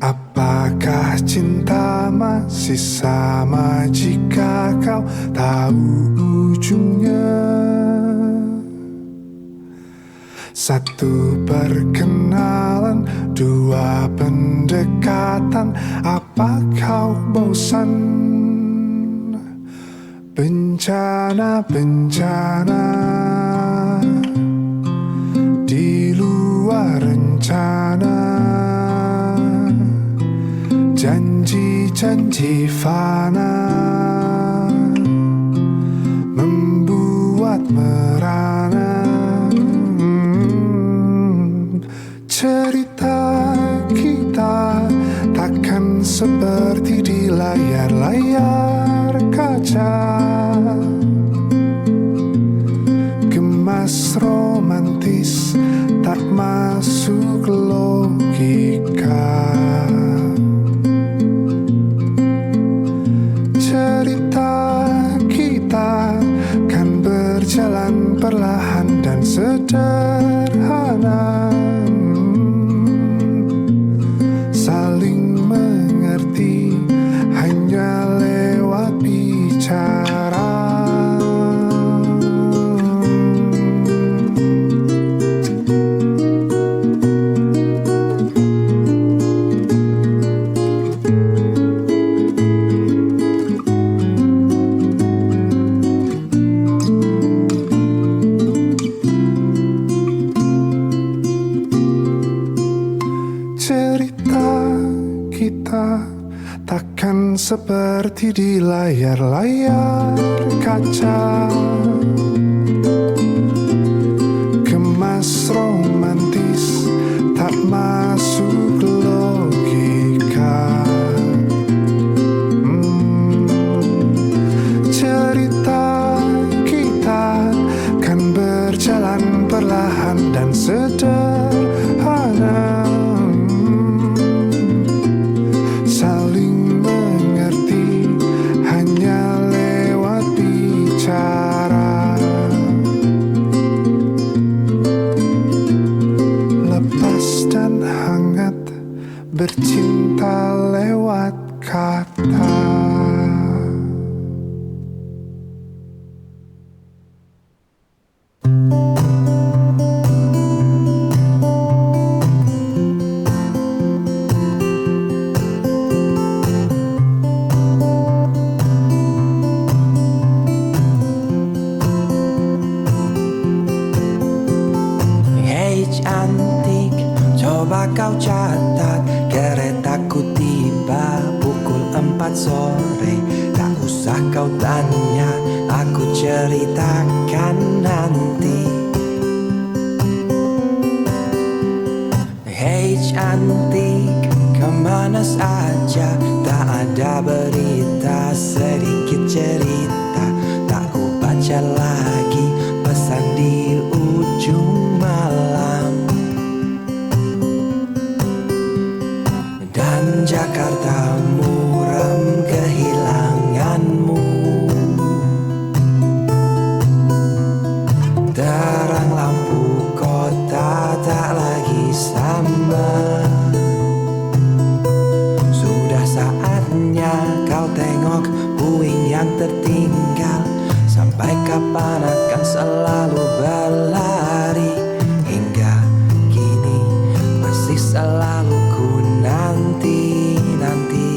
Apakah cinta masih sama jika kau tahu ujungnya? Satu perkenalan, dua pendekatan, apa kau bosan? Bencana-bencana di luar rencana, janji-janji fana membuat merana. Cerita kita takkan seperti di layar-layar kaca, gemas romantis tak masuk logika. Cerita kita kan berjalan perlahan dan sederhana, saling mengerti hanya lewat bicara. Cerita kita takkan seperti di layar-layar kaca, gemas romantis tak masuk logika. Cerita kita kan berjalan perlahan dan sederhana, saling mengerti hanya lewat bicara. Lepas dan hangat bercinta lewat kata. Cantik, coba kau catat, keretaku tiba pukul 4 sore. Tak usah kau tanya, aku ceritakan nanti. Hei cantik, kemana saja? Tak ada berita, sedikit cerita. Tak ku baca lagi pesan di ujung malam. Dan Jakarta muram kehilanganmu. Terang lampu kota tak lagi sama. Sudah saatnya kau tengok puing yang tertinggal. Sampai kapan akan selalu berlari? Hingga kini masih selalu ku nanti-nanti.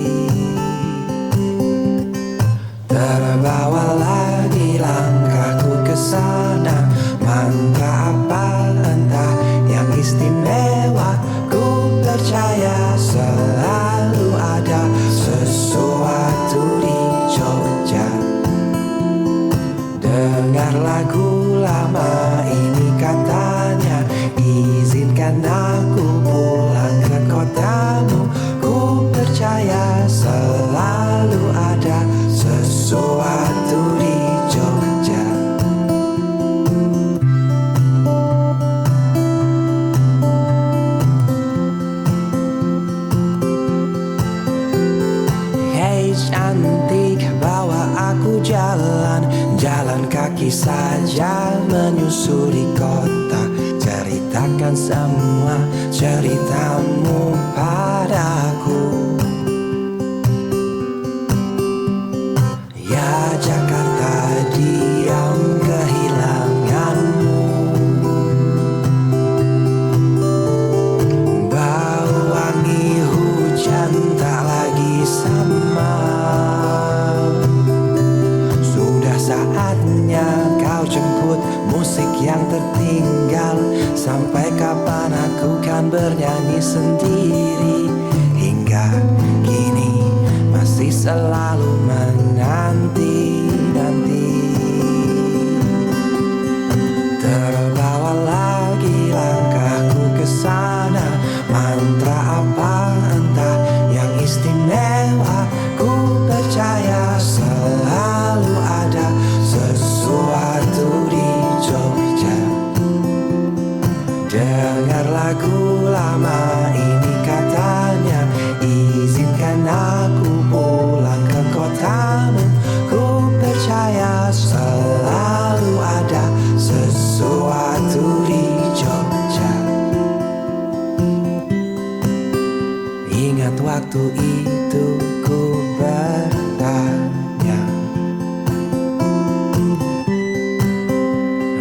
Terbawa lagi langkahku ke sana. Mantra apa entah yang istimewa. Ku percaya selalu ada sesuatu di Jogja. Dengar lagu lama ini katanya, izinkan aku pulang ke kotamu. Ku percaya selalu ada sesuatu di Jogja. Hei cantik, bawa aku jalan kaki saja menyusuri kota. ceritakan semua ceritamu padaku. Ya Jakarta, diam kehilanganmu. Bau wangi hujan tak lagi sama. Sudah saatnya kau jemput musik yang tertinggal. Sampai kapan aku kan bernyanyi sendiri. Hingga kini masih selalu menanti-nanti. Terbawa lagi langkahku ke sana. Mantra apa entah yang istimewa. Ku percaya selalu ada sesuatu di Jogja. Dengar lagu lama ini katanya, izinkan aku pulang ke kotamu. Ku percaya selalu ada sesuatu di Jogja. Ingat waktu itu ku bertanya,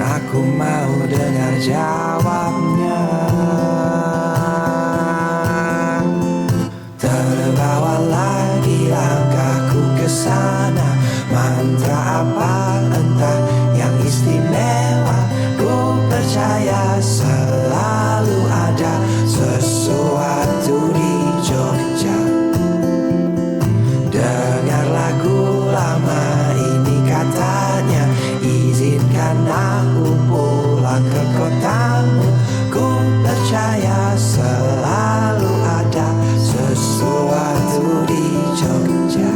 aku mau dengar jawabnya. Terbawa lagi langkahku ke sana. Mantra apa entah yang istimewa. Ku percaya selalu ada sesuatu di Jogja. Dengar lagu lama ini katanya, izinkan aku pulang ke kotamu. Ku percaya selalu ada sesuatu di Jogja.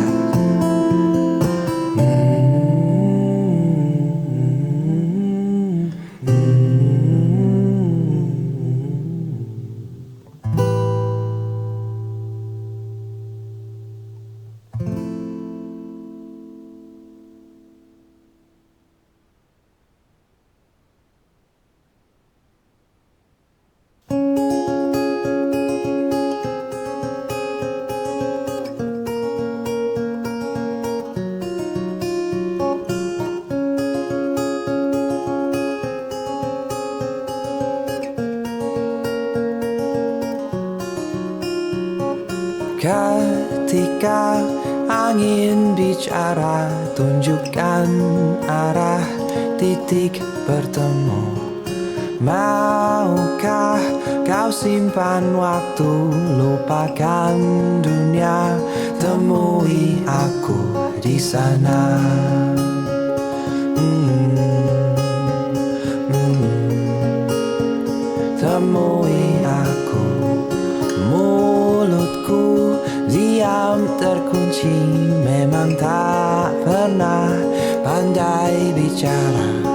Ketika angin bicara, tunjukkan arah titik bertemu. Maukah kau simpan waktu, lupakan dunia, temui aku di sana. Temui aku. Mulutku diam terkunci, memang tak pernah pandai bicara.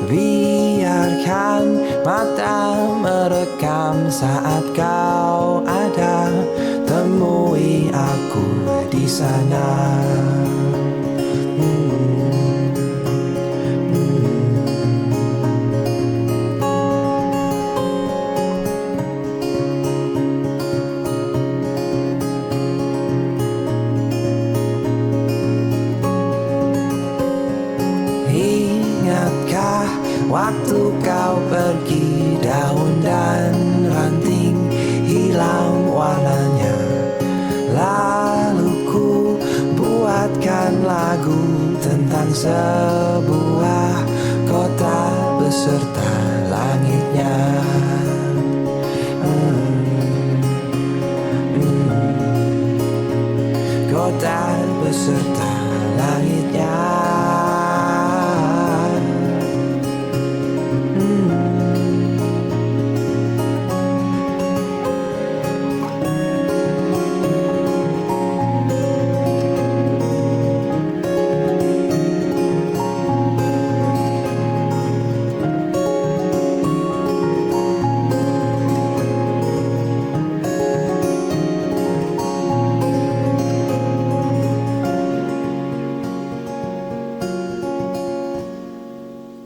Biarkan mata merekam saat kau ada. Temui aku di sana. Ingatkah waktu kau pergi, daun dan ranting hilang warnanya. Lalu ku buatkan lagu tentang sebuah kota beserta langitnya. Kota beserta langitnya.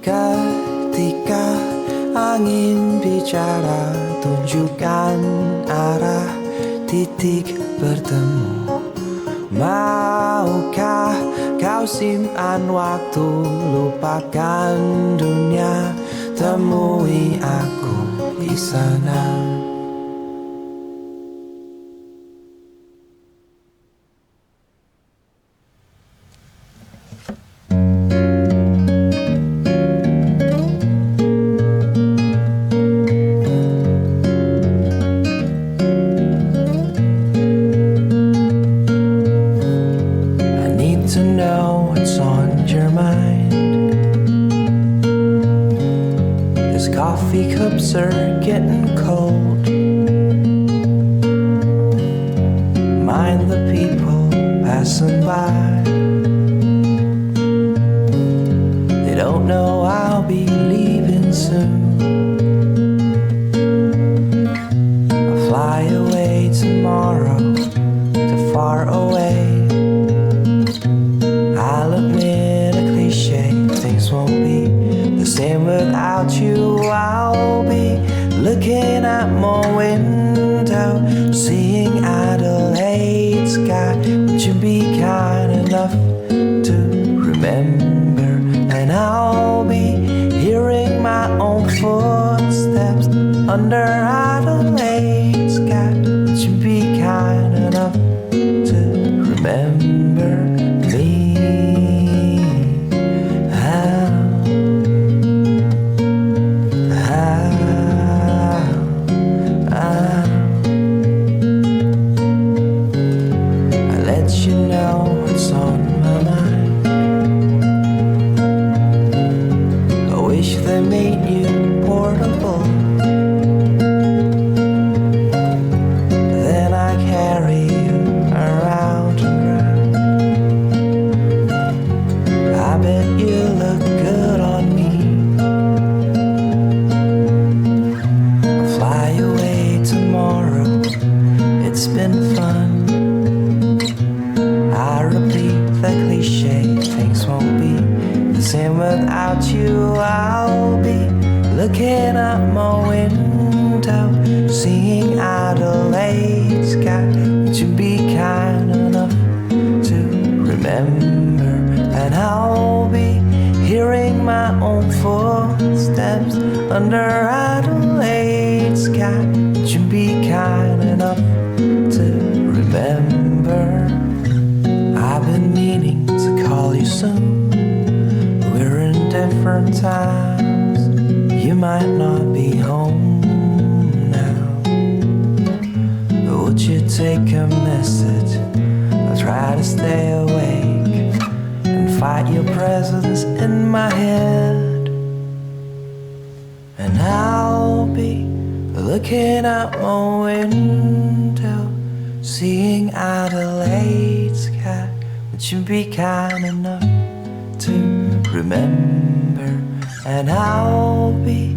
Ketika angin bicara, bicara, tunjukkan arah titik bertemu. Maukah kau simpan waktu, lupakan dunia, temui aku di sana. Coffee cups are getting cold. Mind the people passing by. They don't know I'll be leaving soon. I'll fly away tomorrow to far away. I'll admit a cliche, things won't be the same without you. I'll be looking at my window, seeing Adelaide sky. Would you be kind enough to remember? And I'll be hearing my own footsteps under Adelaide sky. Would you be kind enough to remember me? Without you, I'll be looking out my window, seeing Adelaide sky. Would you be kind enough to remember? And I'll be hearing my own footsteps under Adelaide sky. Would you be kind enough to remember? I've been meaning to call you soon. Different times, you might not be home now, but would you take a message? I'll try to stay awake and fight your presence in my head. And I'll be looking out my window, seeing Adelaide sky. Would you be kind enough to remember? And I'll be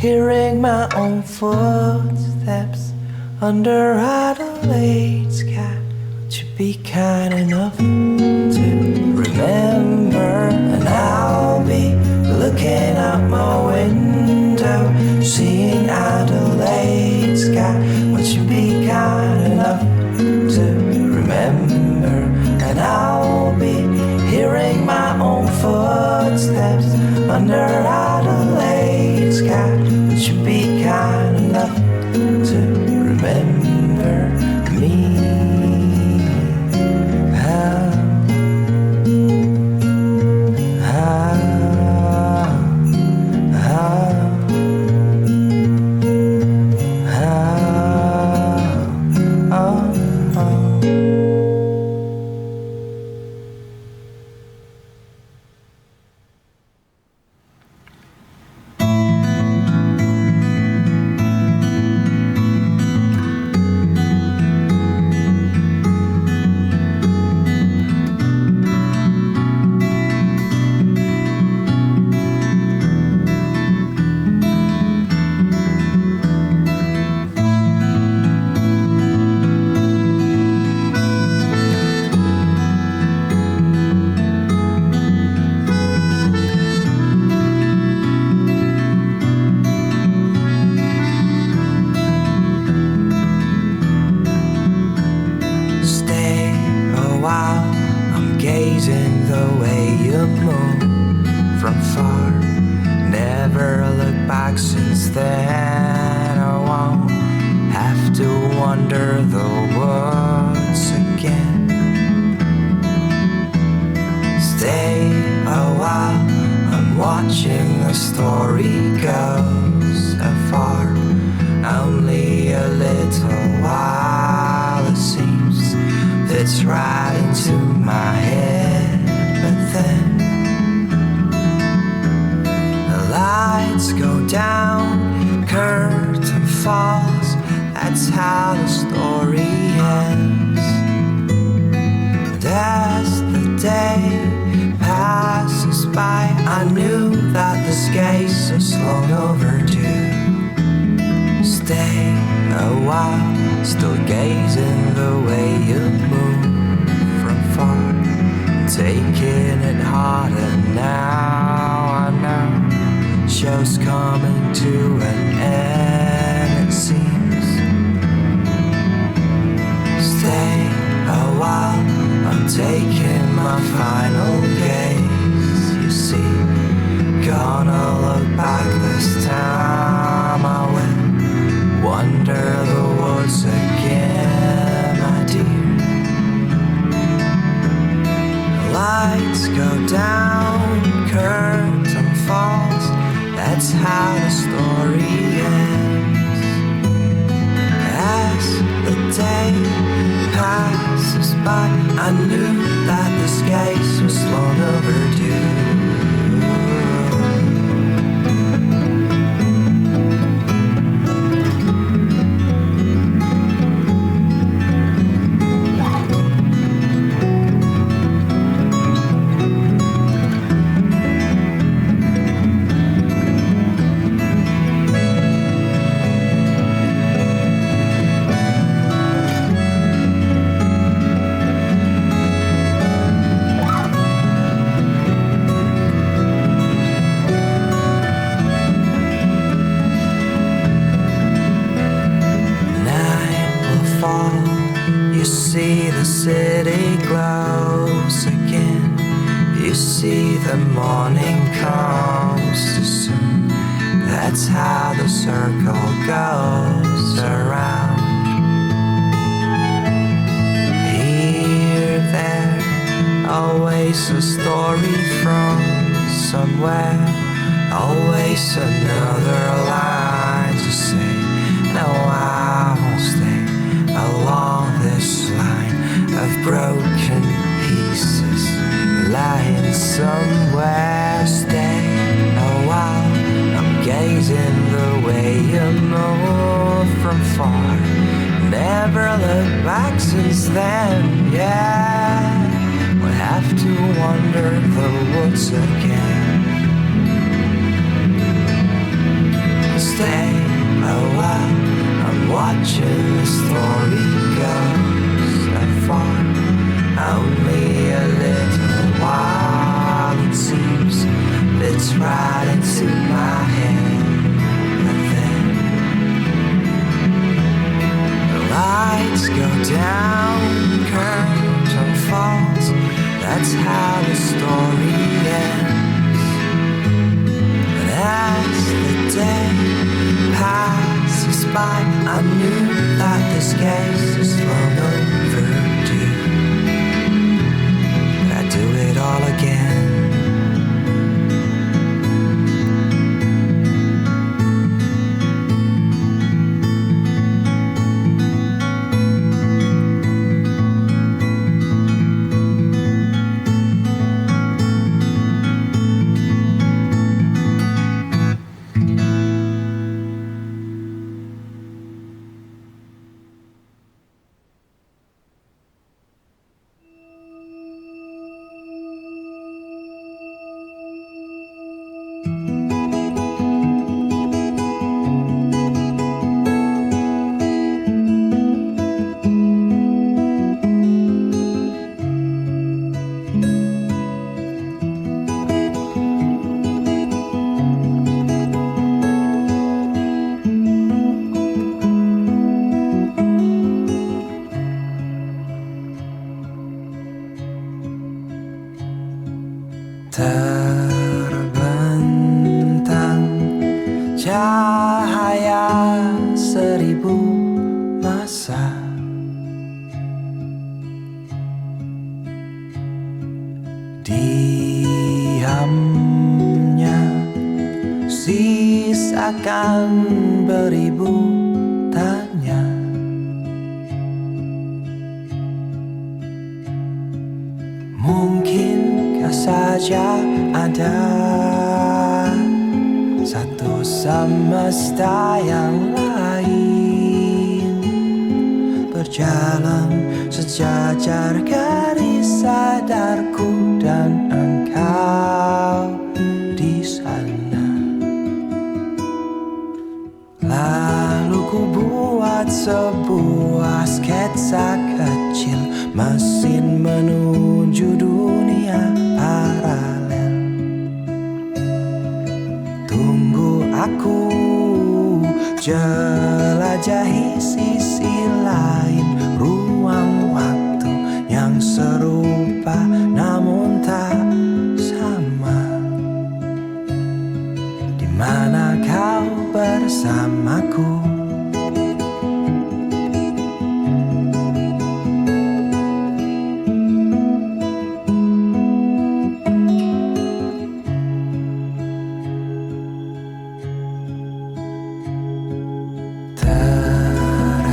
hearing my own footsteps under Adelaide sky. Would you be kind enough to remember? And I'll be looking out my window, seeing Adelaide sky. Would you be kind enough to remember? And I'll be hearing my own footsteps under Adelaide sky. Would you be kind enough to remember me? gazing the way you move from far. Never look back since then. I won't have to wonder the words again. Stay a while, I'm watching the story goes afar. Only a little while it seems, fits right into my head. But then the lights go down, curtain falls, that's how the story ends. And as the day passes by, I knew that this case was long overdue. Stay a while, still gazing the way you move from far, taking it harder now. I know show's coming to an end, it seems. Stay a while, I'm taking my final gaze. You see, gonna look back this time. I will wonder the words again, my dear. Lights go down, curtain falls, that's how the story ends. As the day passes by, I knew that this case was long overdue. You see the city glows again. You see the morning comes too soon. That's how the circle goes around. Here, there, always a story from somewhere. Always another line to say. No, I won't stay along this line of broken pieces, lying somewhere. Stay a while, I'm gazing the way you move from far. Never looked back since then, yeah. We'll have to wander the woods again. Stay a while, I'm watching the story goes afar. Only a little while it seems, fits right into my head. But then the lights go down, curtain falls, that's how the story ends. Terbentang cahaya 1000 masa, diamnya sisakan beribu tanya. Mungkinkah saja ada satu semesta yang lain, berjalan sejajar garis sadarku dan engkau di sana. Lalu ku buat sebuah sketsa kecil, mesin menuju dunia paralel. Tunggu aku jelajahi sisi lain, ruang waktu yang serupa namun tak sama. Di mana kau bersamaku?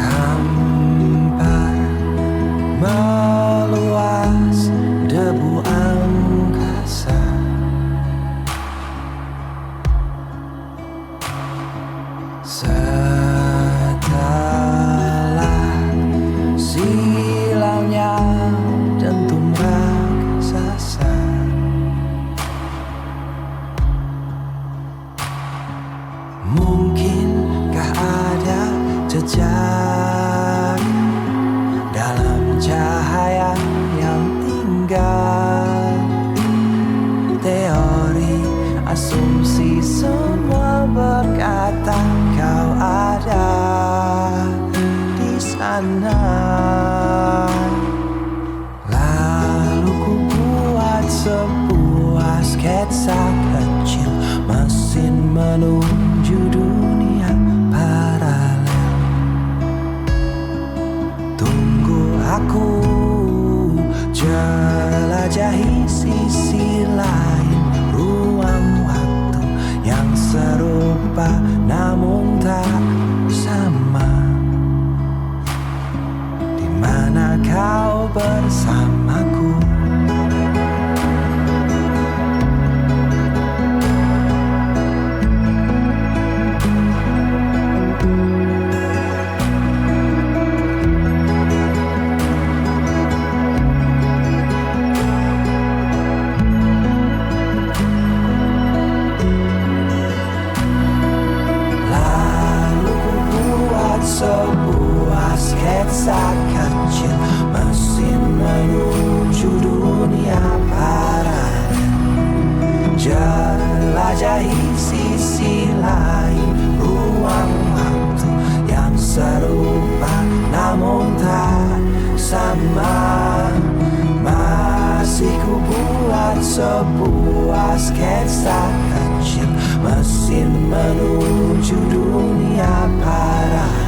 Terhampar meluas debu angkasa, setelah silaunya dentum raksasa. Mungkinkah ada jejak dalam cahaya yang tinggal? Teori, asumsi semua berkata kau ada di sana. Lalu ku buat sebuah sketsa kecil, mesin menuju dunia paralel. Tunggu aku jelajahi sisi lain, ruang waktu yang serupa namun tak sama. Di mana kau bersamaku? Sebuah sketsa kecil, mesin menuju dunia paralel. Jelajahi sisi lain, ruang waktu yang serupa namun tak sama. Masih ku buat sebuah sketsa kecil, mesin menuju dunia paralel.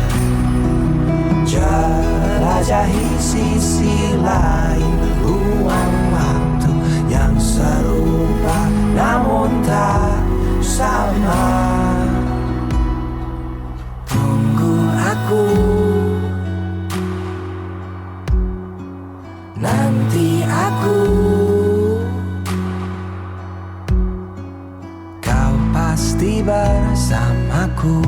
Jelajahi sisi lain, ruang waktu yang serupa namun tak sama. Tunggu aku, nanti aku, kau pasti bersamaku.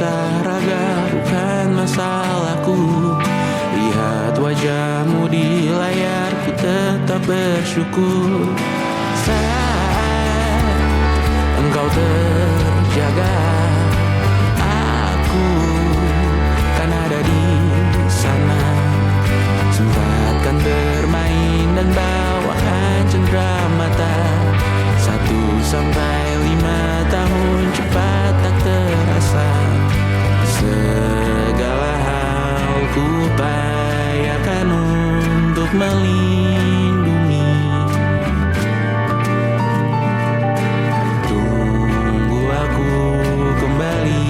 susah raga bukan masalahku. Lihat wajahmu di layar, ku tetap bersyukur. Saat engkau terjaga, aku kan ada di sana. Sempatkan bermain dan bawakan cenderamata. 1-5 tahun cepat tak terasa. Segala hal ku upayakan untuk melindungi. Tunggu aku kembali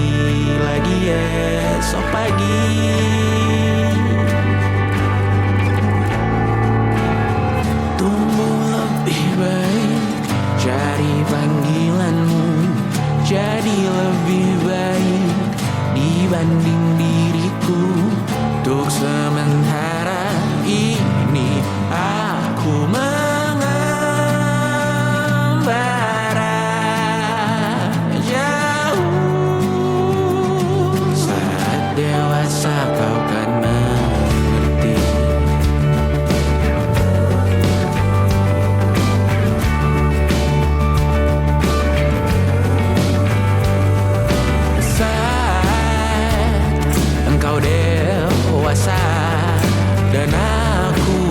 lagi esok pagi. Tumbuh lebih baik, cari panggilanmu, jadi lebih baik dibanding diriku. Untuk sementara ini aku mengembara jauh. Saat dewasa kau kan mengerti. Engkau dewasa dan aku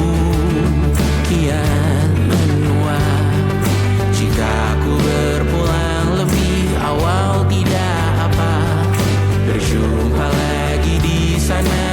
kian menua. Jika aku berpulang lebih awal tidak apa, berjumpa lagi di sana.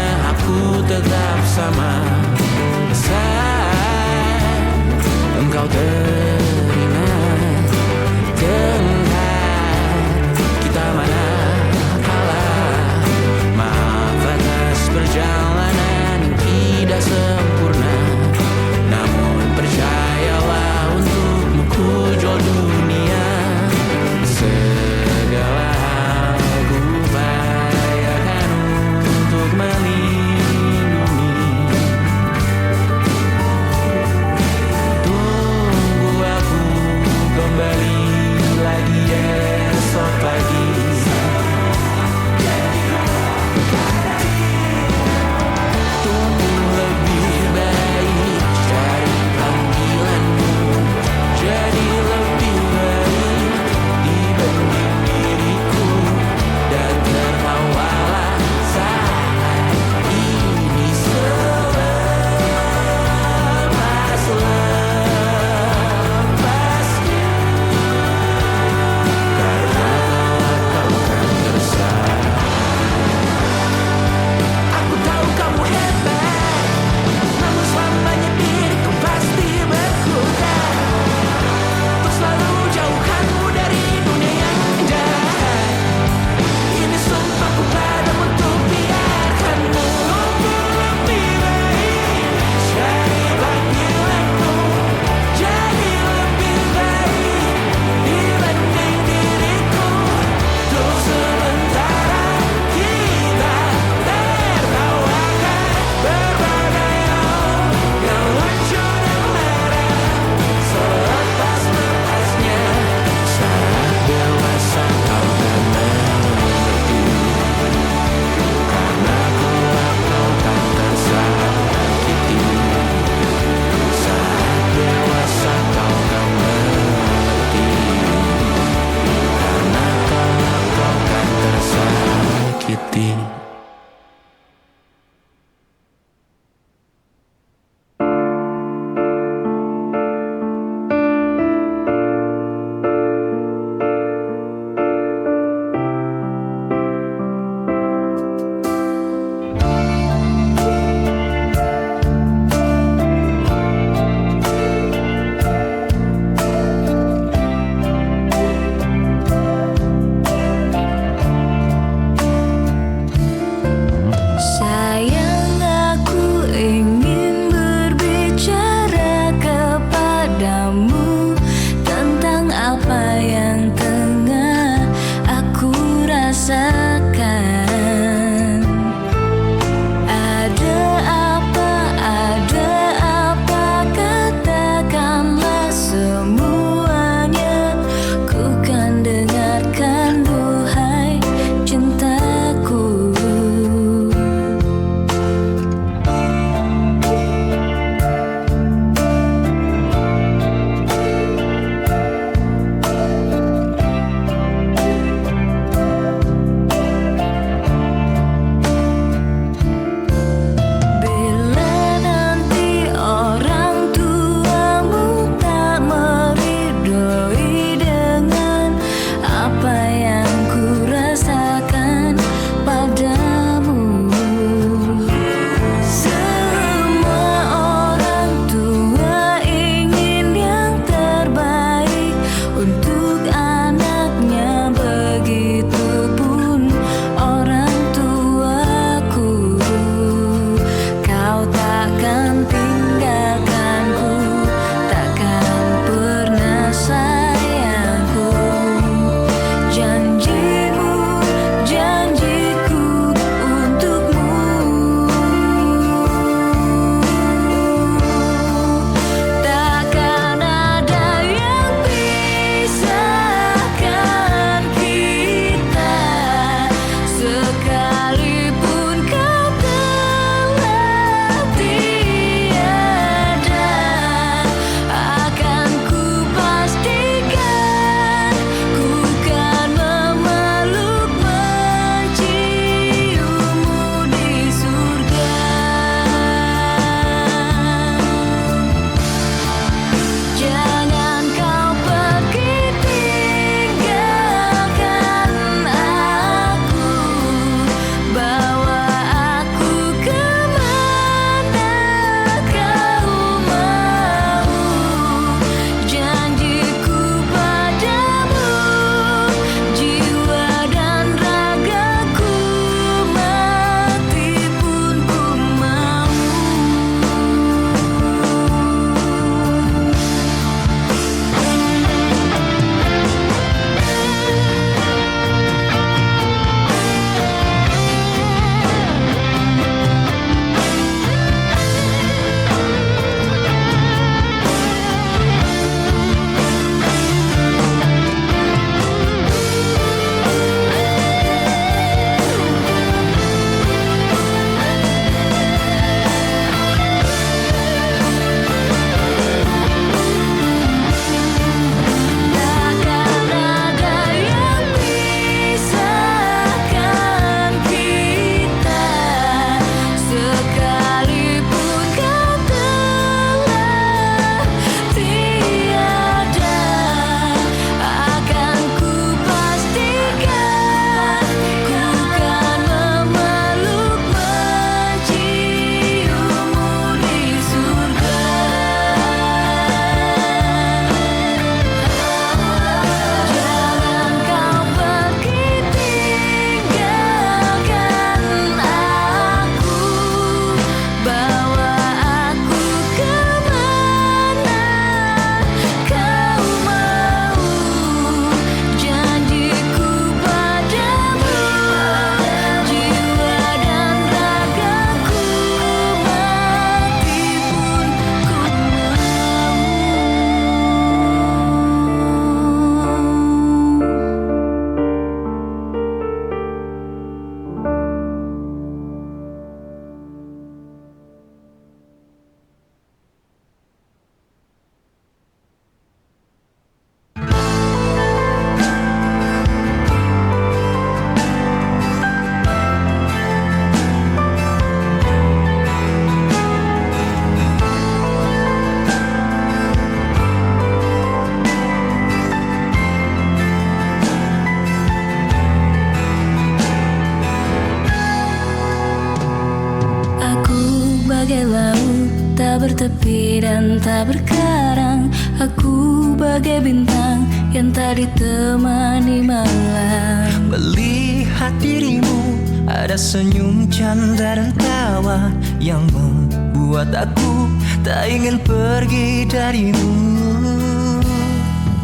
bagai laut, tak bertepi dan tak berkarang. Aku bagai bintang yang tak ditemani malam. Melihat dirimu, ada senyum canda dan tawa yang membuat aku tak ingin pergi darimu.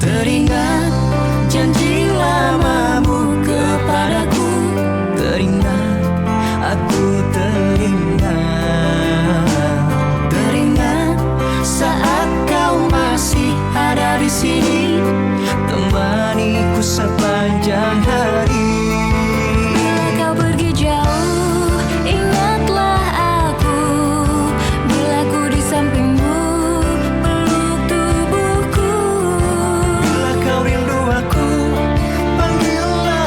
Teringat janji lamamu kepadaku, Teringat, aku teringat. teringat saat kau masih ada di sini, Temaniku sepanjang hari. bila kau pergi jauh, ingatlah aku. Bila ku di sampingmu, peluk tubuhku. Bila kau rindu aku, panggillah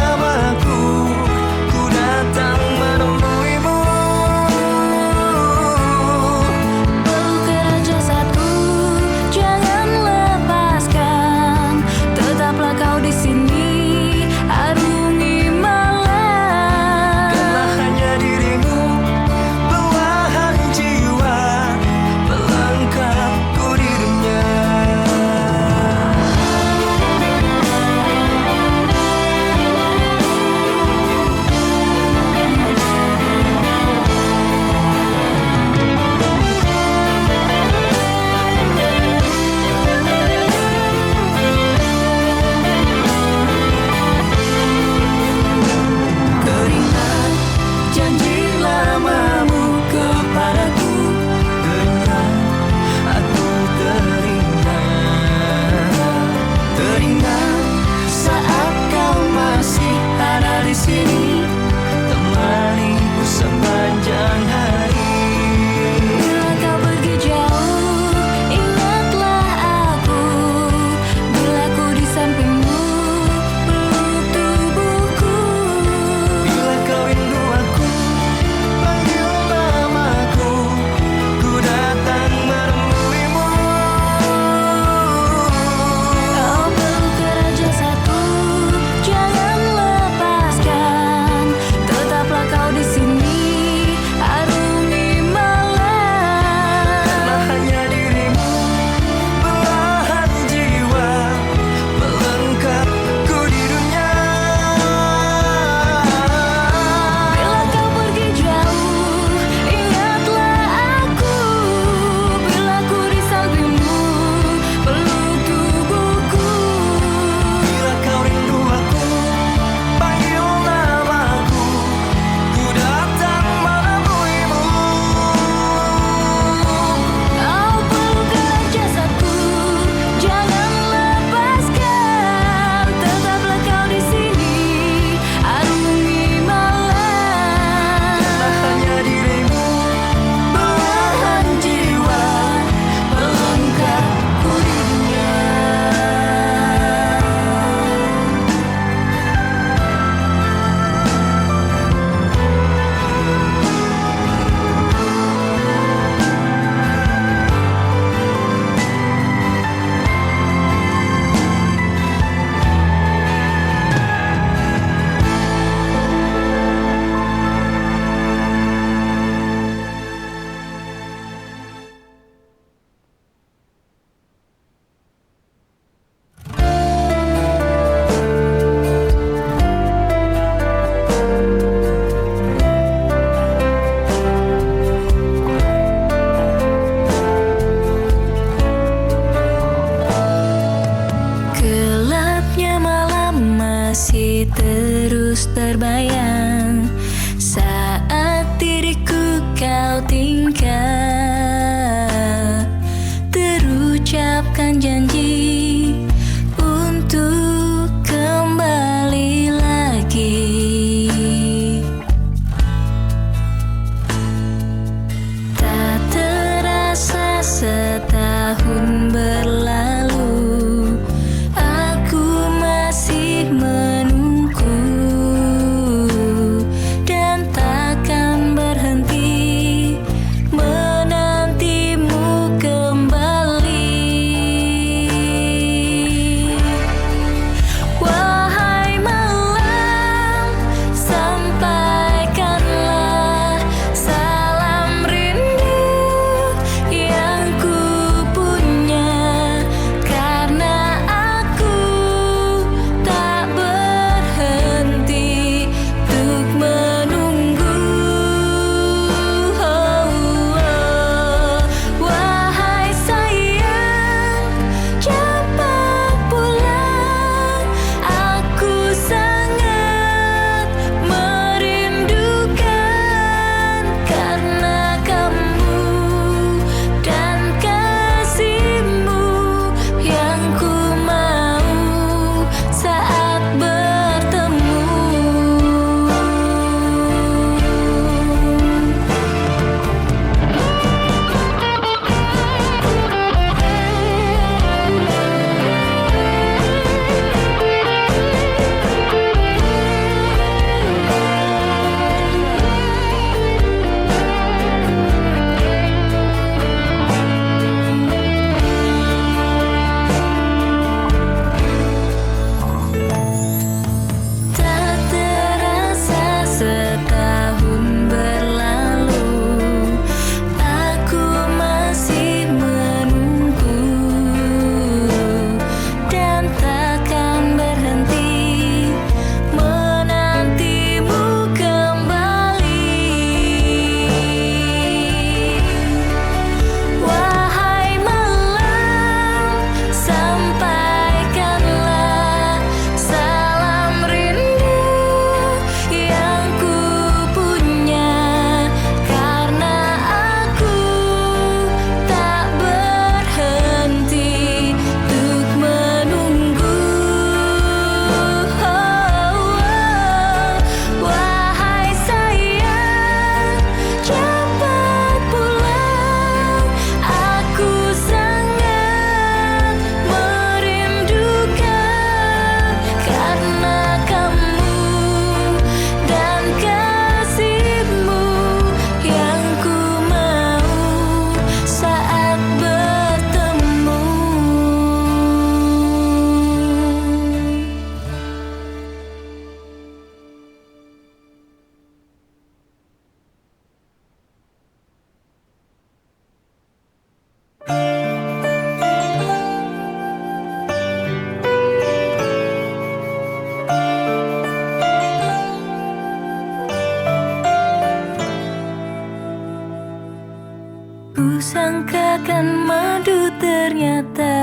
Kusangkakan madu ternyata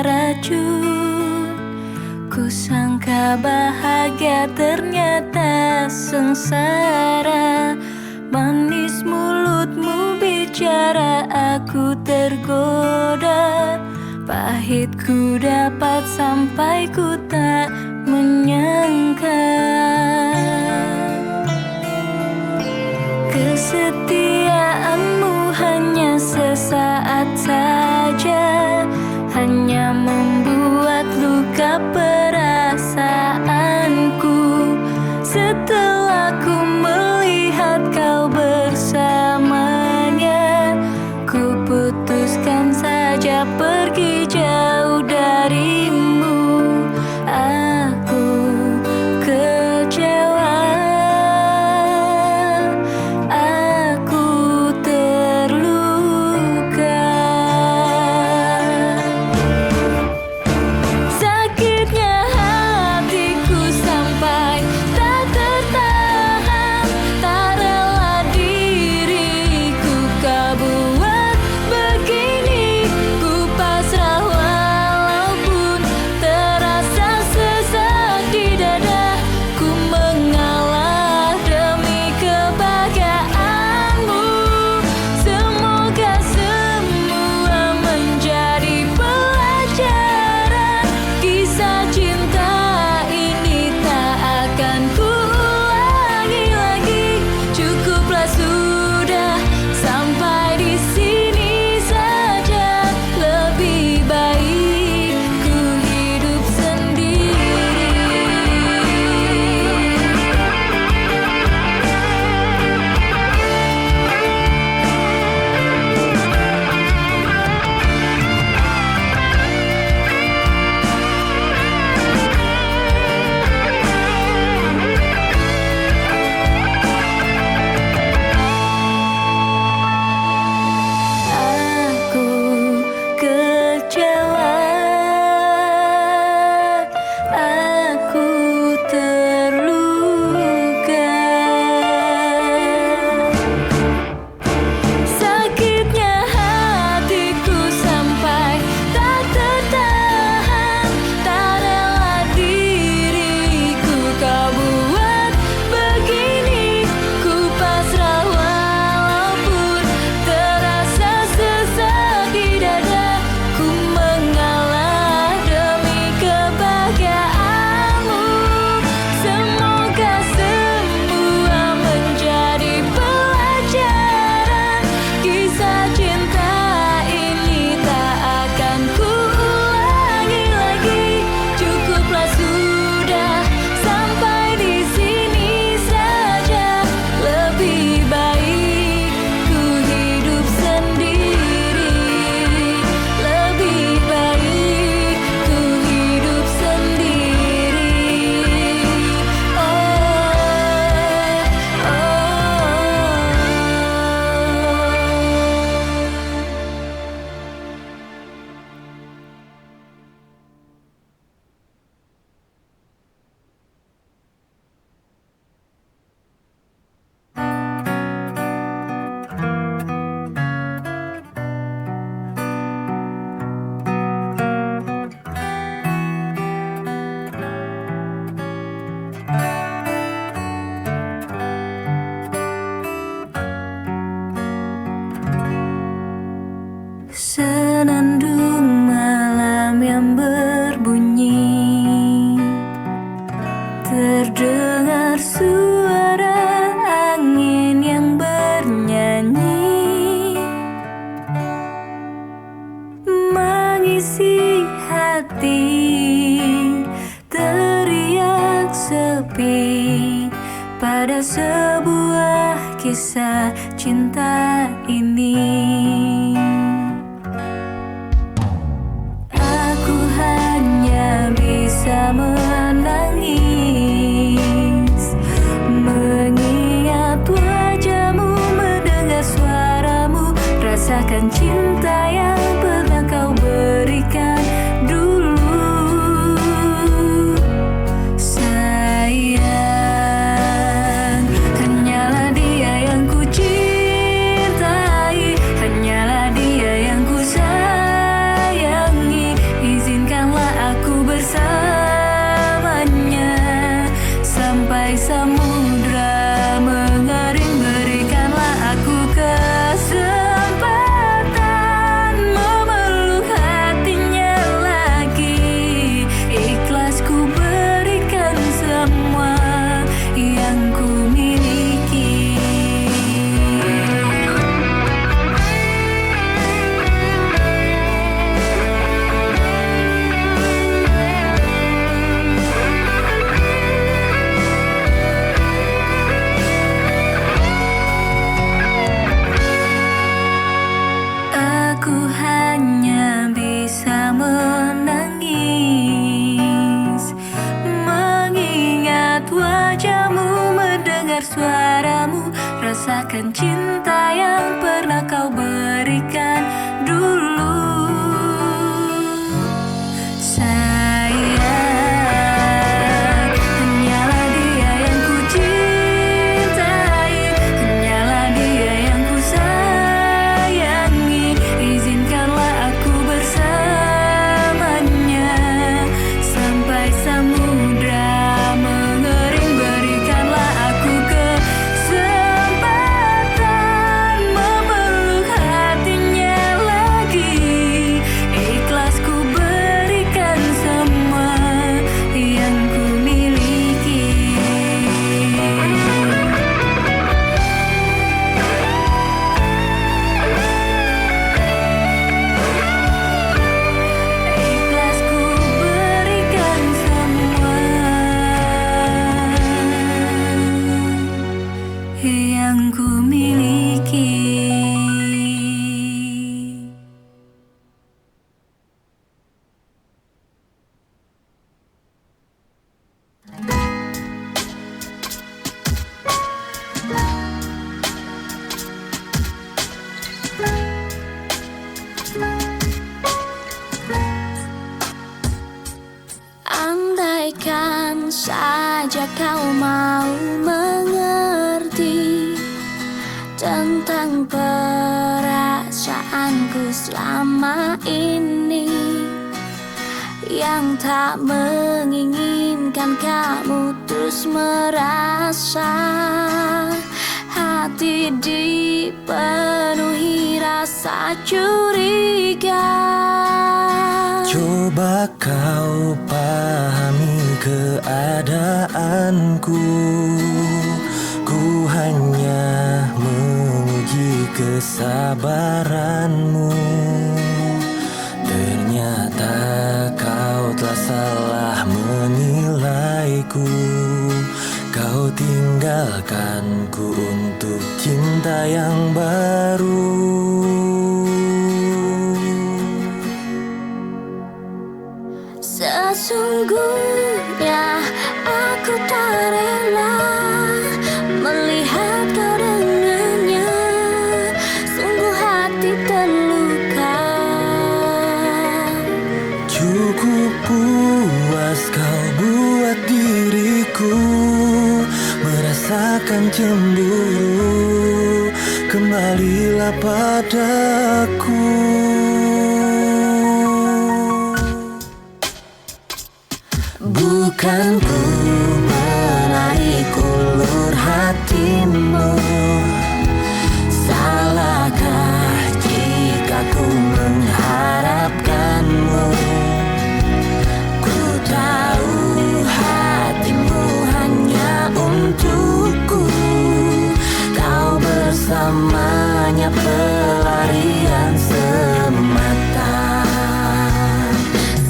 racun. Kusangka bahagia ternyata sengsara. Manis mulutmu bicara aku tergoda. Pahit ku dapat sampai ku tak menyangka. Kesetiaanmu hanya sesaat saja, hanya membuat luka perasaanku. Setelah ku melihat kau bersamanya, ku putuskan saja pergi jauh darimu. Aku kecewa, aku terluka. Sakitnya hatiku sampai tak tertahan, tak rela diriku kau buat begini. Ku pasrah walaupun terasa sesak di dada. Ku mengalah demi kebahagiaanmu. Semoga semua menjadi pelajaran. Kisah cinta ini tak akan ku ulangi lagi. Cukuplah sudah sampai di sini saja. Lebih baik ku hidup sendiri. Aku kecewa, aku terluka. Sakitnya hatiku sampai tak tertahan, tak rela diriku kau buat begini. Ku pasrah walaupun terasa sesak di dada. Ku mengalah demi kebahagiaanmu. Semoga semua menjadi pelajaran. Kisah cinta ini tak akan ku ulangi lagi. Cukuplah sudah sampai di sini saja. Lebih baik ku hidup sendiri. Lebih baik ku hidup sendiri. Oh, senandung malam yang berbunyi, terdengar suara angin yang bernyanyi, mengisi hati teriak sepi pada sebuah kisah cinta ini. Aku hanya bisa menangis, mengingat wajahmu, mendengar suaramu, rasakan cinta yang pernah kau berikan dulu. Sayang, hanyalah dia yang ku cintai, hanyalah dia dan cinta yang pernah kau berikan dulu. Sayang, hanyalah dia yang ku cintai, hanyalah dia yang ku sayangi. Izinkanlah aku bersamanya sampai samudra mengering. Berikanlah aku kesempatan memeluk hatinya lagi. Ikhlas ku berikan semua yang ku miliki. Ikhlas ku berikan semua yang ku miliki. Andaikan saja kau mau mengerti tentang perasaanku selama ini, yang tak menginginkan kamu terus merasa hati dipenuhi rasa curiga. Coba kau pahami keadaanku. Ku hanya menguji kesabaranmu. Ternyata kau telah salah menilaiku. Kau tinggalkanku untuk cinta yang baru. Sesungguhnya aku tak rela melihat kau dengannya. Sungguh hati terluka. Cukup puas kau buat diriku merasakan cemburu. Kembalilah padaku. Bukan ku menarik ulur hatimu. Salahkah jika ku mengharapkanmu? Ku tahu hatimu hanya untukku. Kau bersamanya pelarian semata.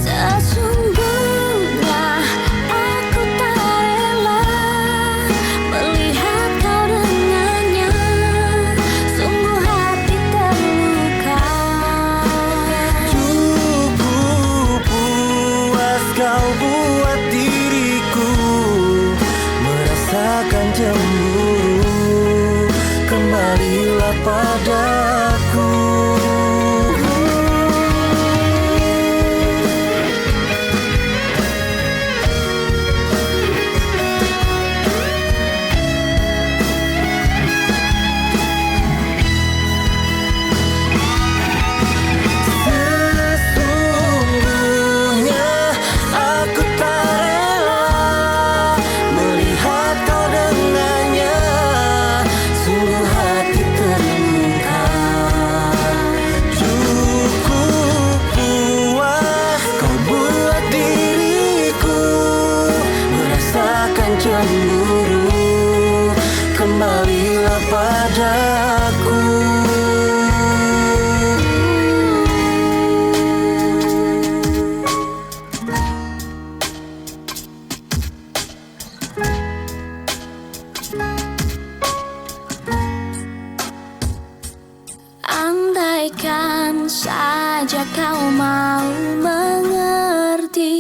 Sesungguhnya aku tak rela melihat kau dengannya. Sungguh hati terluka. Cukup puas kau buat diriku merasakan cemburu. Kembalilah padaku. Sesungguhnya aku tak rela melihat kau dengannya. Sungguh hati terluka. Cukup puas kau buat diriku merasakan cemburu. Kembalilah padaku. Andaikan saja kau mau mengerti.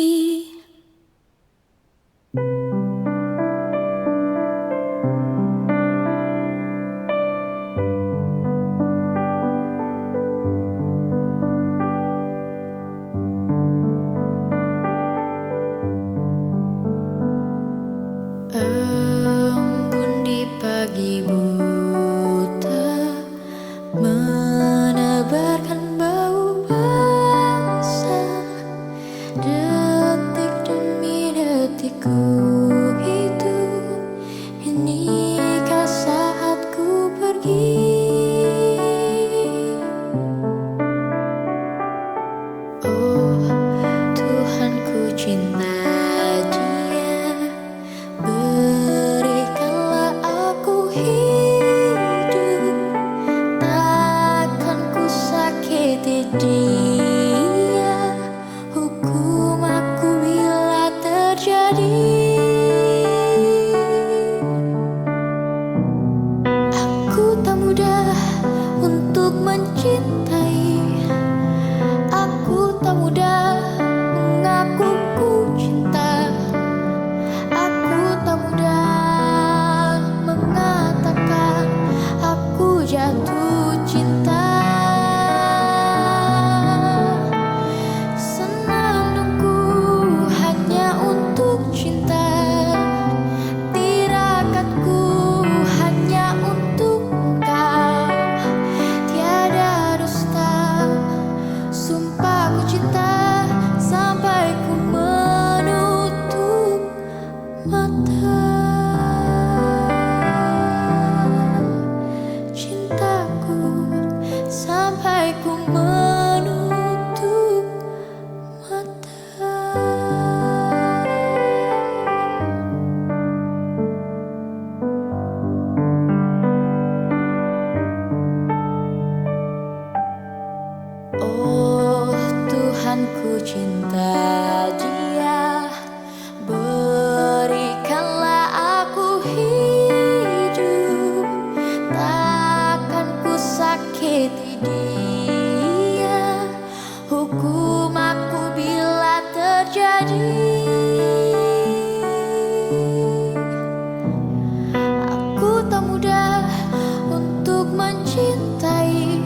untuk mencintai. Aku tak mudah mengaku ku cinta. Aku tak mudah mengatakan aku jatuh cinta. Senandungku hanya untuk cinta. Tirakatku hanya untuk engkau. Tiada dusta, sumpah ku cinta sampai ku menutup mata. Cintaku sampai ku menutup mata. Oh Tuhan, ku cinta Dia. Berikanlah aku hidup. Takkan ku sakiti Dia. Hukum aku bila terjadi. Aku tak mudah untuk mencintai.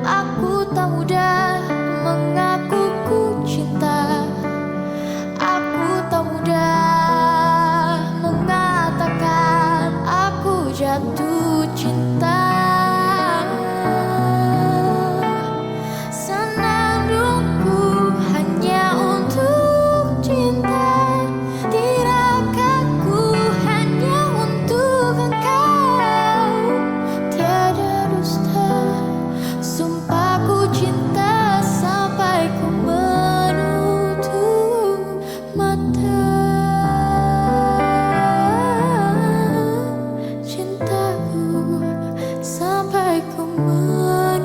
Aku tak mudah mengaku ku cinta. Aku tak mudah mengatakan aku jatuh cinta. Senandungku hanya untuk cinta. Tirakatku hanya untuk engkau. Tiada dusta, sumpah ku cinta sampai ku menutup mata. Cintaku sampai ku menutup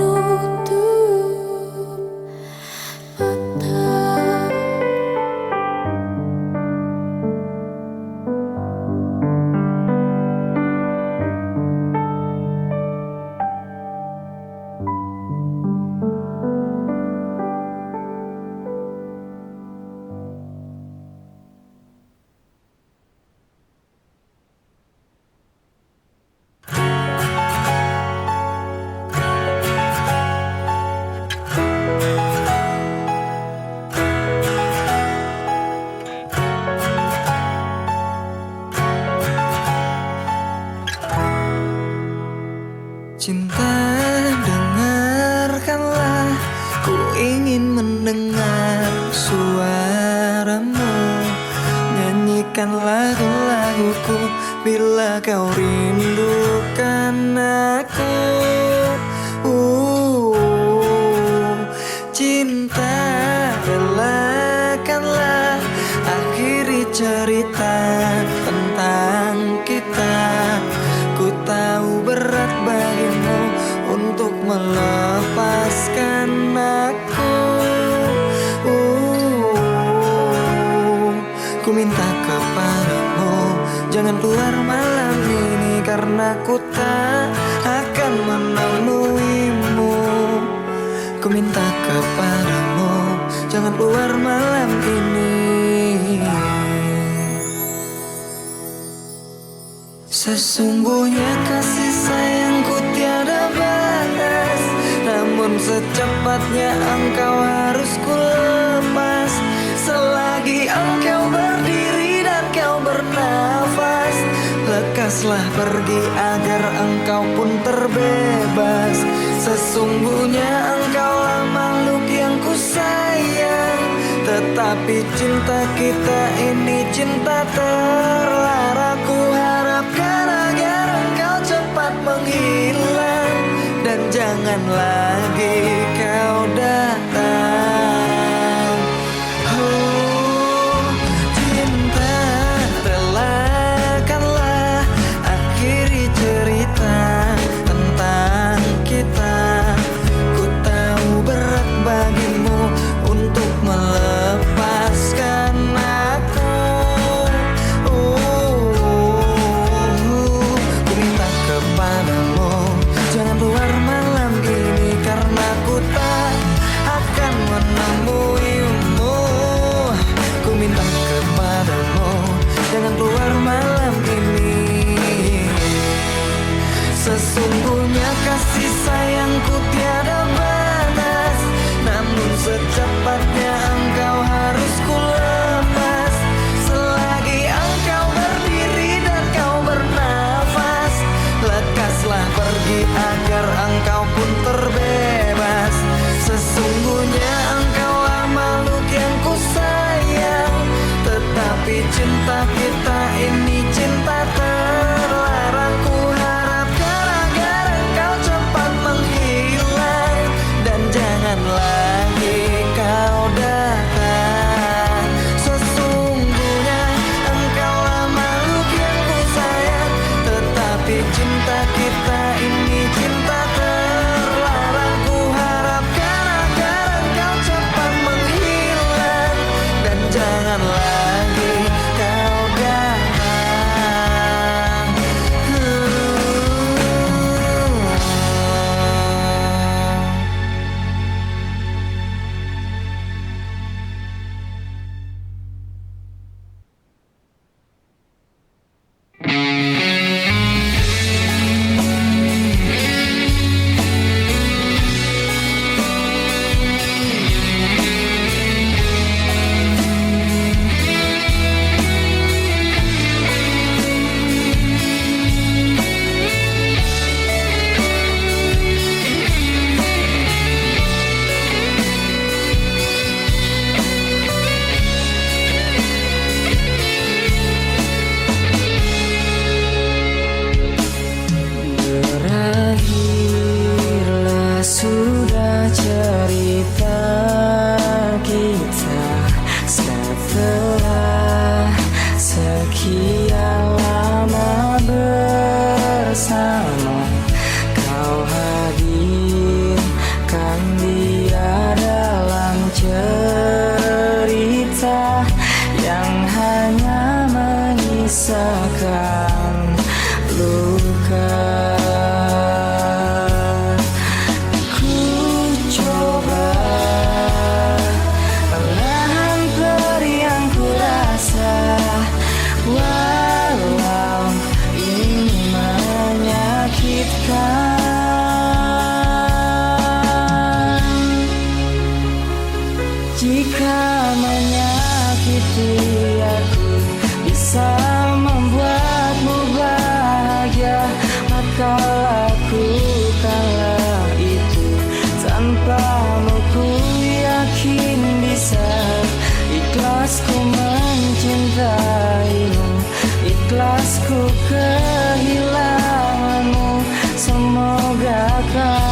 mata. Cinta, dengarkanlah, ku ingin mendengar suaramu. Nyanyikan lagu-laguku bila kau rindukan aku. Cinta, relakanlah akhiri cerita tentang kita. Ku tahu berat bagimu untuk melepaskan aku. Ku minta kepadamu, jangan keluar malam ini, karena ku tak akan menemuimu. Ku minta kepadamu, jangan keluar malam ini. Sesungguhnya kasih sayangku tiada batas, namun secepatnya engkau harus ku lepas. Selagi engkau berdiri dan kau bernafas, lekaslah pergi agar engkau pun terbebas. Sesungguhnya engkaulah makhluk yang ku sayang, tetapi cinta kita ini cinta terlarang. Ku harapkan agar engkau cepat menghilang dan jangan lagi kau datang. Oh cinta, relakanlah akhiri cerita tentang kita. Ku tahu berat bagimu untuk melepaskan aku. Ku minta kepadamu, jangan keluar malam kasih sayangku tiada batas, namun secepatnya engkau harus ku lepas. Selagi engkau berdiri dan kau bernafas, lekaslah pergi agar engkau pun terbebas. Sesungguhnya engkaulah makhluk yang ku sayang, tetapi cinta kita ini cinta terlarang. Ku harap gara-gara engkau cepat menghilang, dan jangan lagi kau datang. Sesungguhnya engkaulah makhluk yang ku sayang, tetapi cinta kita ini cinta terlarang. Ku harap gara-gara engkau cepat menghilang, dan jangan lagi kau datang. Berakhirlah sudah cerita kita setelah sekian lama bersama. Kau hadirkan dia dalam cerita yang hanya menyisakan luka. Ku coba menahan perih yang ku rasa, walau ini menyakitkan. Jika menyakiti aku bisa membuatmu bahagia, maka lakukanlah itu. Tanpamu ku yakin bisa ikhlasku mencintaimu, ikhlasku kehilanganmu. Semoga kau